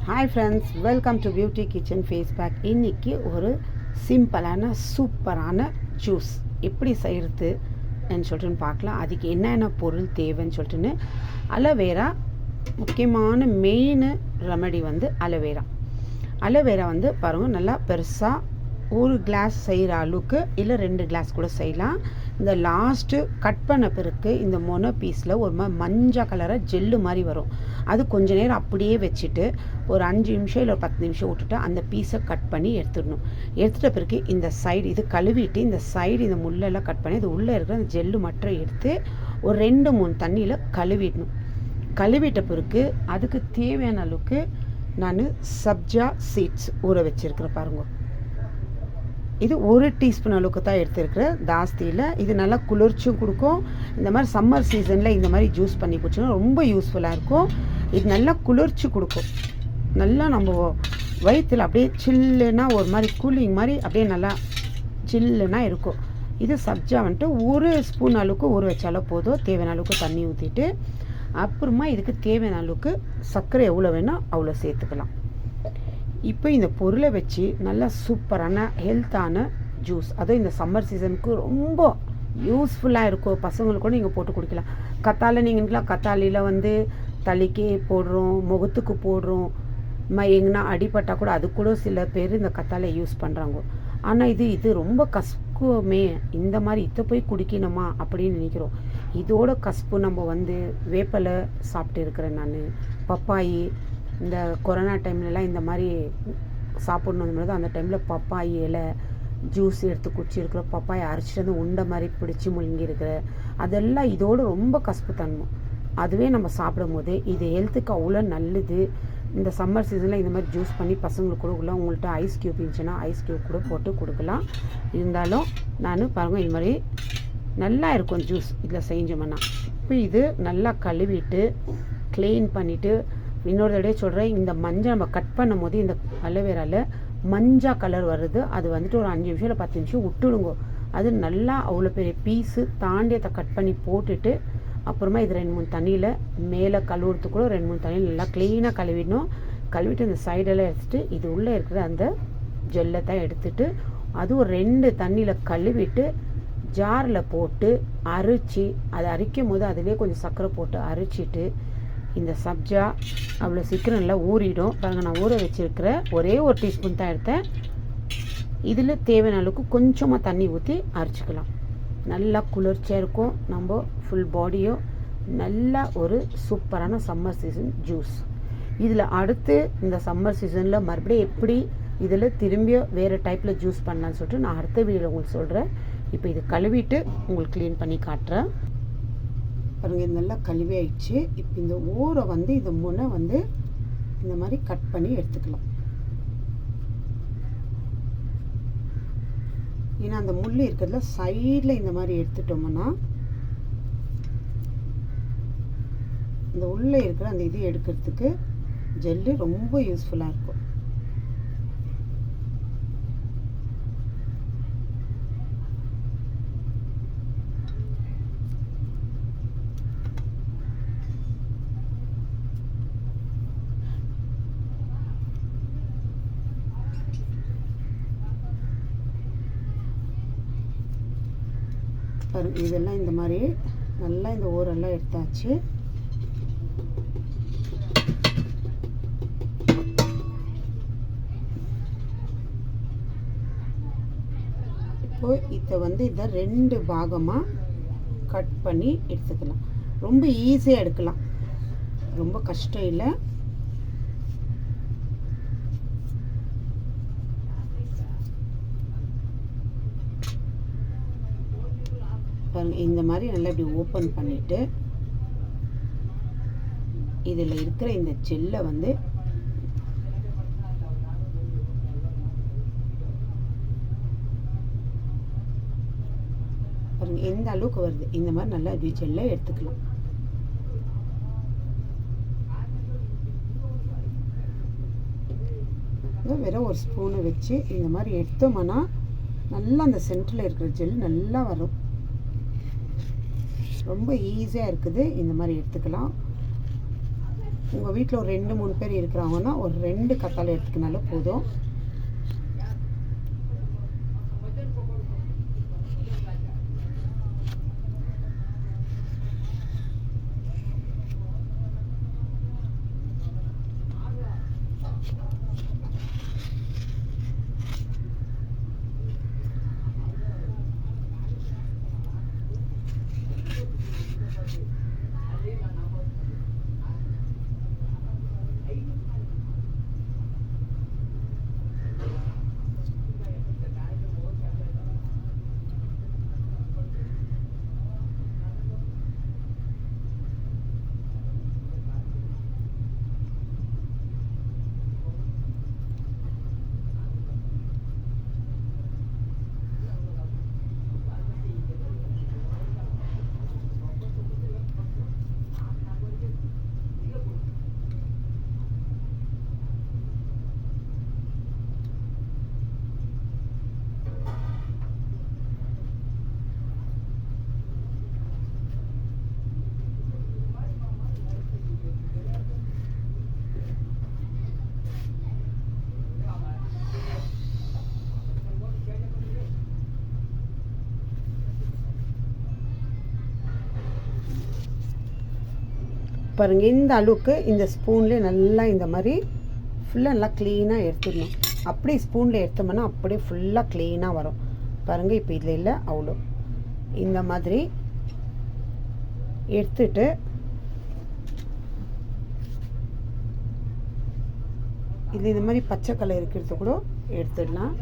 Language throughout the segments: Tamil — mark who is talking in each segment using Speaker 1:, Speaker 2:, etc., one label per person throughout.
Speaker 1: Hi friends, welcome to beauty kitchen face pack. இன்றைக்கி ஒரு சிம்பிளான சூப்பரான ஜூஸ் எப்படி செய்கிறதுன்னு சொல்லிட்டுன்னு பார்க்கலாம். அதுக்கு என்னென்ன பொருள் தேவைன்னு சொல்லிட்டுன்னு அலோவேரா முக்கியமான மெயின் ரெமெடி வந்து அலோவேரா. அலோவேரா வந்து பாருங்கள், நல்லா பெருசாக ஒரு கிளாஸ் செய்கிற அளவுக்கு இல்லை 2 கிளாஸ் கூட செய்யலாம். இந்த லாஸ்ட்டு கட் பண்ண பிறகு இந்த மொன பீஸில் ஒரு மாதிரி மஞ்சள் கலராக ஜெல்லு மாதிரி வரும். அது கொஞ்ச நேரம் அப்படியே வச்சுட்டு ஒரு 5 நிமிஷம் இல்லை ஒரு 10 நிமிஷம் விட்டுட்டு அந்த பீஸை கட் பண்ணி எடுத்துடணும். எடுத்துகிட்ட பிறகு இந்த சைடு இது கழுவிட்டு இந்த சைடு இந்த முள்ளெல்லாம் கட் பண்ணி இது உள்ளே இருக்கிற அந்த ஜெல்லு மட்டும் எடுத்து ஒரு 2-3 தண்ணியில் கழுவிடணும். கழுவிட்ட பிறகு அதுக்கு தேவையான அளவுக்கு நான் சப்ஜா சீட்ஸ் ஊற வச்சுருக்கிறேன். பாருங்கள், இது 1 டீஸ்பூன் அளவுக்கு தான் எடுத்துருக்கிறேன், ஜாஸ்தியில். இது நல்லா குளிர்ச்சியும் கொடுக்கும். இந்த மாதிரி சம்மர் சீசனில் இந்த மாதிரி ஜூஸ் பண்ணி குடிச்சோன்னா ரொம்ப யூஸ்ஃபுல்லாக இருக்கும். இது நல்லா குளிர்ச்சி கொடுக்கும். நல்லா நம்ம வயிற்றில் அப்படியே சில்லுன்னா ஒரு மாதிரி கூலிங் மாதிரி அப்படியே நல்லா சில்லுன்னா இருக்கும். இது சப்ஜா வந்துட்டு 1 ஸ்பூன் அளவுக்கு ஊற வச்சாலும் போதும். தேவையான அளவுக்கு தண்ணி ஊற்றிட்டு அப்புறமா இதுக்கு தேவையான அளவுக்கு சர்க்கரை எவ்வளோ வேணும் அவ்வளோ சேர்த்துக்கலாம். இப்போ இந்த பொருளை வச்சு நல்லா சூப்பரான ஹெல்த்தான ஜூஸ், அதுவும் இந்த சம்மர் சீசனுக்கு ரொம்ப யூஸ்ஃபுல்லாக இருக்கும். பசங்களுக்கு கூட நீங்கள் போட்டு குடிக்கலாம். கத்தாழை நீங்களாம் கத்தாழையில் வந்து தலைக்கு போடுறோம், முகத்துக்கு போடுறோம். எங்கன்னா அடிப்பட்டால் கூட அது கூட சில பேர் இந்த கத்தாழை யூஸ் பண்ணுறாங்க. ஆனால் இது ரொம்ப கசக்குமே, இந்த மாதிரி இதை போய் குடிக்கணுமா அப்படின்னு நினைக்கிறோம். இதோட கசப்பு நம்ம வந்து வேப்பலை சாப்பிட்டு இருக்கிறேன் நான். பப்பாயி இந்த கொரோனா டைம்லலாம் இந்த மாதிரி சாப்பிட்ணுங்கிறது அந்த டைமில் பப்பாய் இலை ஜூஸ் எடுத்து குடிச்சிருக்கிற, பப்பாயை அரைச்சிட்டு வந்து உண்டை மாதிரி பிடிச்சி முழுங்கியிருக்கிற, அதெல்லாம் இதோடு ரொம்ப கசப்பு தன்மை. அதுவே நம்ம சாப்பிடும் போது இது ஹெல்த்துக்கு அவ்வளோ நல்லது. இந்த சம்மர் சீசனில் இந்த மாதிரி ஜூஸ் பண்ணி பசங்களுக்கு கொடுக்கலாம். உங்கள்கிட்ட ஐஸ் க்யூப் இருந்துச்சுன்னா ஐஸ் க்யூப் கூட போட்டு கொடுக்கலாம். இருந்தாலும் நான் பாருங்கள், இது மாதிரி நல்லா இருக்கும் ஜூஸ் இதில் செஞ்சோம்னா. இப்போ இது நல்லா கழுவிட்டு க்ளீன் பண்ணிவிட்டு இன்னொரு தடவை சொல்கிறேன், இந்த மஞ்சள் நம்ம கட் பண்ணும் போது இந்த அலோவேராவில் மஞ்சள் கலர் வருது. அது வந்துட்டு ஒரு 5 நிமிஷம் இல்லை 10 நிமிஷம் விட்டுடுங்க. அது நல்லா அவ்வளோ பெரிய பீஸு தாண்டி அதை கட் பண்ணி போட்டுட்டு அப்புறமா இது 2-3 தண்ணியில் மேலே கழுவுறதுக்கு கூட 2-3 தண்ணியில் நல்லா க்ளீனாக கழுவிடணும். கழுவிட்டு இந்த சைடெல்லாம் எடுத்துகிட்டு இது உள்ளே இருக்கிற அந்த ஜெல்லை தான் எடுத்துகிட்டு அது ஒரு 2 தண்ணியில் கழுவிட்டு ஜாரில் போட்டு அரைச்சி, அதை அரைக்கும் போது அதிலே கொஞ்சம் சர்க்கரை போட்டு அரைச்சிட்டு இந்த சப்ஜா அவ்வளோ சீக்கிரம் நல்லா ஊறிடும். பாருங்கள், நான் ஊற வச்சுருக்கிற ஒரே 1 டீஸ்பூன் தான் எடுத்தேன். இதில் தேவையான அளவுக்கு கொஞ்சமாக தண்ணி ஊற்றி அரைச்சிக்கலாம். நல்லா குளிர்ச்சியாக இருக்கும். நம்ம ஃபுல் பாடியும் நல்லா ஒரு சூப்பரான சம்மர் சீசன் ஜூஸ். இதில் அடுத்து இந்த சம்மர் சீசனில் மறுபடியும் எப்படி இதில் திரும்பிய வேறு டைப்பில் ஜூஸ் பண்ணலான்னு சொல்லிட்டு நான் அடுத்த வீடியோவில் உங்களுக்கு சொல்கிறேன். இப்போ இது கழுவிட்டு உங்களுக்கு க்ளீன் பண்ணி காட்டுறேன். பாருங்கள், இது நல்லா கழுவி ஆயிடுச்சு. இப்போ இந்த ஊரை வந்து இந்த முனை வந்து இந்த மாதிரி கட் பண்ணி எடுத்துக்கலாம். ஏன்னா அந்த முள் இருக்கிறதுல சைடில் இந்த மாதிரி எடுத்துட்டோம்னா இந்த உள்ளே இருக்கிற அந்த இது எடுக்கிறதுக்கு ஜெல்லு ரொம்ப யூஸ்ஃபுல்லாக இருக்கும். இதெல்லாம் இந்த மாதிரி நல்லா இந்த ஓரெல்லாம் எடுத்தாச்சு. இப்போ இதை வந்து இதை 2 பாகமாக கட் பண்ணி எடுத்துக்கலாம். ரொம்ப ஈஸியாக எடுக்கலாம், ரொம்ப கஷ்டம் இல்லை. இந்த மாதிரி நல்லா இப்படி ஓப்பன் பண்ணிவிட்டு இதில் இருக்கிற இந்த ஜெல்லை வந்து பாருங்கள் எந்த அளவுக்கு வருது. இந்த மாதிரி நல்லா இப்படி ஜெல்லை எடுத்துக்கலாம். வெறும் 1 ஸ்பூனை வச்சு இந்த மாதிரி எடுத்தோம்னா நல்லா அந்த சென்டரில் இருக்கிற ஜெல் நல்லா வரும். ரொம்ப ஈஸியாக இருக்குது. இந்த மாதிரி எடுத்துக்கலாம். உங்கள் வீட்டில் ஒரு 2-3 பேர் இருக்கிறாங்கன்னா ஒரு 2 கத்தாழை எடுத்துக்கினாலும் போதும். பாருங்கள், இந்த அளவுக்கு இந்த ஸ்பூன்லேயே நல்லா இந்த மாதிரி ஃபுல்லாக நல்லா க்ளீனாக எடுத்துடணும். அப்படியே ஸ்பூனில் எடுத்தோம்னா அப்படியே ஃபுல்லாக க்ளீனாக வரும். பாருங்கள், இப்போ இதில் இல்லை அவ்வளோ இந்த மாதிரி எடுத்துட்டு இதில் இந்த மாதிரி பச்சை கலர் இருக்கிறது கூட எடுத்துடலாம்.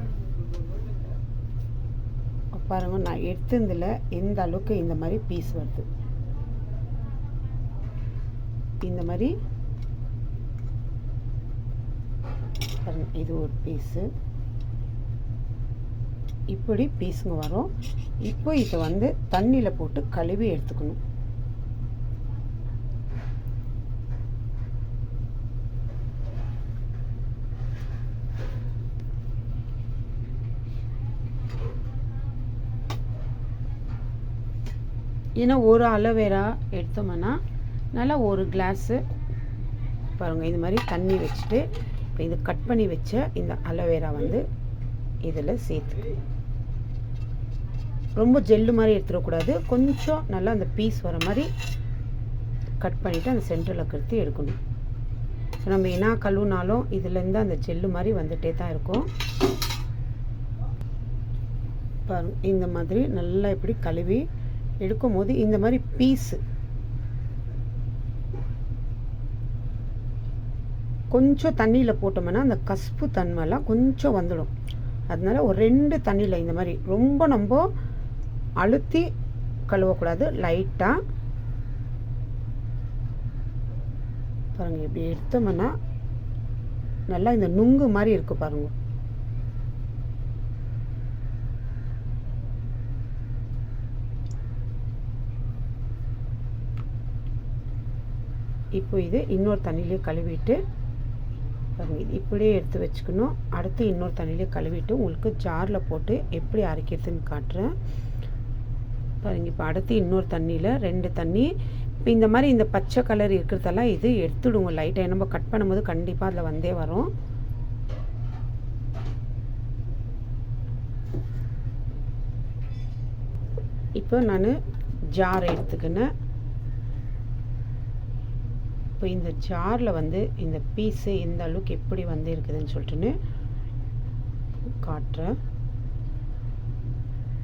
Speaker 1: பாருங்கள், நான் எடுத்ததில் எந்த அளவுக்கு இந்த மாதிரி பீஸ் வருது. இந்த மாதிரி பாருங்கள், இது ஒரு பீஸு, இப்படி பீஸுங்க வரும். இப்போ இதை வந்து தண்ணியில் போட்டு கழுவி எடுத்துக்கணும். ஏன்னா ஒரு அலோவேரா எடுத்தோம்னா நல்லா ஒரு கிளாஸு பாருங்கள் இந்த மாதிரி தண்ணி வச்சுட்டு இப்போ இது கட் பண்ணி வச்ச இந்த அலோவேரா வந்து இதில் சேர்த்து ரொம்ப ஜெல்லு மாதிரி எடுத்துடக்கூடாது. கொஞ்சம் நல்லா அந்த பீஸ் வர மாதிரி கட் பண்ணிவிட்டு அந்த சென்டரில் கருத்தி எடுக்கணும். நம்ம என்ன கழுவுனாலும் இதுலேருந்து அந்த ஜெல்லு மாதிரி வந்துகிட்டே தான் இருக்கும். பாருங்க, இந்த மாதிரி நல்லா இப்படி கழுவி எடுக்கும் போது இந்த மாதிரி பீஸு கொஞ்சம் தண்ணியில் போட்டோம்னா அந்த கசப்பு தன்மைலாம் கொஞ்சம் வந்துடும். அதனால ஒரு 2 தண்ணியில் இந்த மாதிரி ரொம்ப நம்ம அழுத்தி கழுவக்கூடாது. லைட்டாக பாருங்கள், இப்படி எடுத்தோம்னா நல்லா இந்த நுங்கு மாதிரி இருக்குது பாருங்கள். இப்போ இது இன்னொரு தண்ணியிலே கழுவிட்டு பாருங்கள், இது இப்படியே எடுத்து வச்சுக்கணும். அடுத்து இன்னொரு தண்ணியிலே கழுவிட்டு உங்களுக்கு ஜாரில் போட்டு எப்படி அரைக்கிறதுன்னு காட்டுறேன். பாருங்கள், இப்போ அடுத்து இன்னொரு தண்ணியில் 2 தண்ணி. இப்போ இந்த மாதிரி இந்த பச்சை கலர் இருக்கிறதெல்லாம் இது எடுத்துடுங்க லைட்டாக. நம்ம கட் பண்ணும்போது கண்டிப்பாக அதில் வந்தே வரும். இப்போ நான் ஜார் எடுத்துக்கினேன். இப்போ இந்த ஜாரில் வந்து இந்த பீஸு எந்த அளவுக்கு எப்படி வந்து இருக்குதுன்னு சொல்லிட்டுன்னு காட்டுறேன்.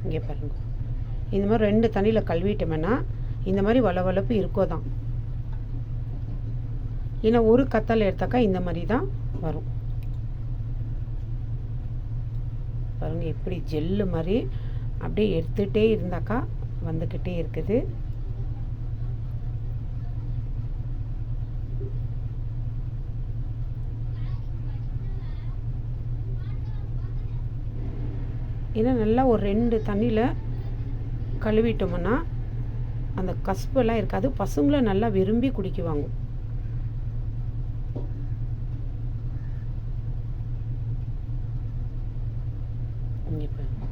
Speaker 1: இங்கே பாருங்க, இந்த மாதிரி 2 தண்ணியில் கழுவிட்டோம்னா இந்த மாதிரி வளவளப்பு இருக்கோ தான். ஏன்னா ஒரு கத்தாழை எடுத்தாக்கா இந்த மாதிரி தான் வரும். பாருங்கள், எப்படி ஜெல்லு மாதிரி அப்படியே எடுத்துகிட்டே இருந்தாக்கா வந்துக்கிட்டே இருக்குது. ஏன்னா நல்லா ஒரு 2 தண்ணியில் கழுவிட்டோம்னா அந்த கசப்பெல்லாம் இருக்காது. பசங்களை நல்லா விரும்பி குடிக்குவாங்க. இங்கே பாருங்க,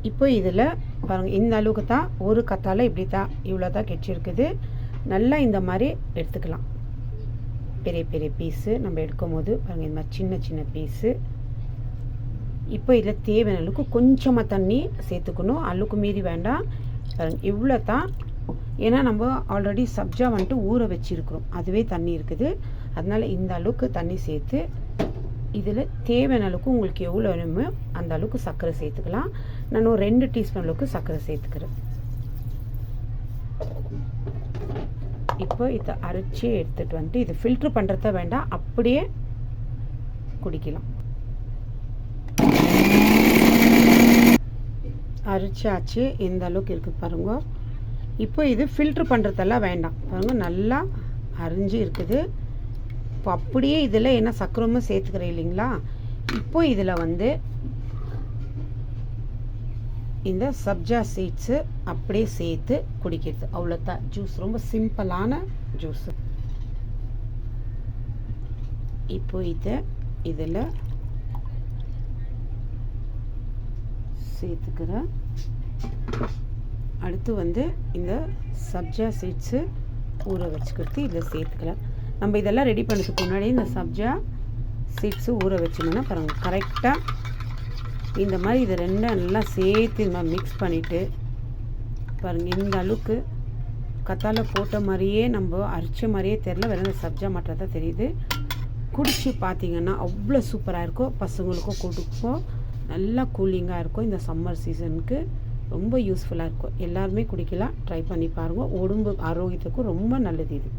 Speaker 1: இப்போ இதில் பாருங்கள், இந்த அளவுக்கு தான் ஒரு கத்தால இப்படி தான் இவ்வளோ தான் கெச்சிருக்குது. நல்லா இந்த மாதிரி எடுத்துக்கலாம். பெரிய பெரிய பீஸு நம்ம எடுக்கும் போது பாருங்கள், இந்த மாதிரி சின்ன சின்ன பீஸு. இப்போ இதில் தேவையான அளவுக்கு கொஞ்சமாக தண்ணி சேர்த்துக்கணும், அளவுக்கு மீறி வேண்டாம். பாருங்கள் இவ்வளோ தான். ஏன்னா நம்ம ஆல்ரெடி சப்ஜா வந்துட்டு ஊற வச்சுருக்குறோம், அதுவே தண்ணி இருக்குது. அதனால் இந்த அளவுக்கு தண்ணி சேர்த்து இதில் தேவையான அளவுக்கு உங்களுக்கு எவ்வளோ வேணுமோ அந்த அளவுக்கு சர்க்கரை சேர்த்துக்கலாம். நான் ஒரு 2 டீஸ்பூன் அளவுக்கு சர்க்கரை சேர்த்துக்கிறேன். இப்போ இதை அரைச்சி எடுத்துகிட்டு வந்துட்டு இதை ஃபில்ட்ரு பண்ணுறத வேண்டாம், அப்படியே குடிக்கலாம். அரைச்சாச்சு, இந்த அளவுக்கு இருக்குது பாருங்க. இப்போ இது ஃபில்ட்ரு பண்ணுறதெல்லாம் வேண்டாம் பாருங்கள், நல்லா அரைஞ்சி இருக்குது. இப்போ அப்படியே இதில் என்ன சர்க்கரமும் சேர்த்துக்கிறேன் இல்லைங்களா. இப்போ இதில் வந்து இந்த சப்ஜா சீட்ஸு அப்படியே சேர்த்து குடிக்கிறது, அவ்வளோதான் ஜூஸ். ரொம்ப சிம்பிளான ஜூஸு. இப்போ இதில் சேர்த்துக்கிறேன். அடுத்து வந்து இந்த சப்ஜா சீட்ஸு ஊற வச்சுக்கிறது இதில் சேர்த்துக்கலாம். நம்ம இதெல்லாம் ரெடி பண்ணுறதுக்கு முன்னாடி இந்த சப்ஜா சீட்ஸு ஊற வச்சோம்னா பாருங்கள், கரெக்டாக இந்த மாதிரி இது ரெண்டும் நல்லா சேர்த்து இந்த மாதிரி மிக்ஸ் பண்ணிவிட்டு பாருங்கள், இந்த அளவுக்கு கத்தால போட்ட மாதிரியே நம்ம அரைச்ச மாதிரியே தெரில, வேறு இந்த சப்ஜா மட்டும் தான் தெரியுது. குடிச்சு பார்த்தீங்கன்னா அவ்வளோ சூப்பராக இருக்கும். பசங்களுக்கும் கொடுப்போம், நல்லா கூலிங்காக இருக்கும். இந்த சம்மர் சீசனுக்கு ரொம்ப யூஸ்ஃபுல்லாக இருக்கும். எல்லாருமே குடிக்கலாம், ட்ரை பண்ணி பாருங்கள். உடம்பு ஆரோக்கியத்துக்கும் ரொம்ப நல்லது இது.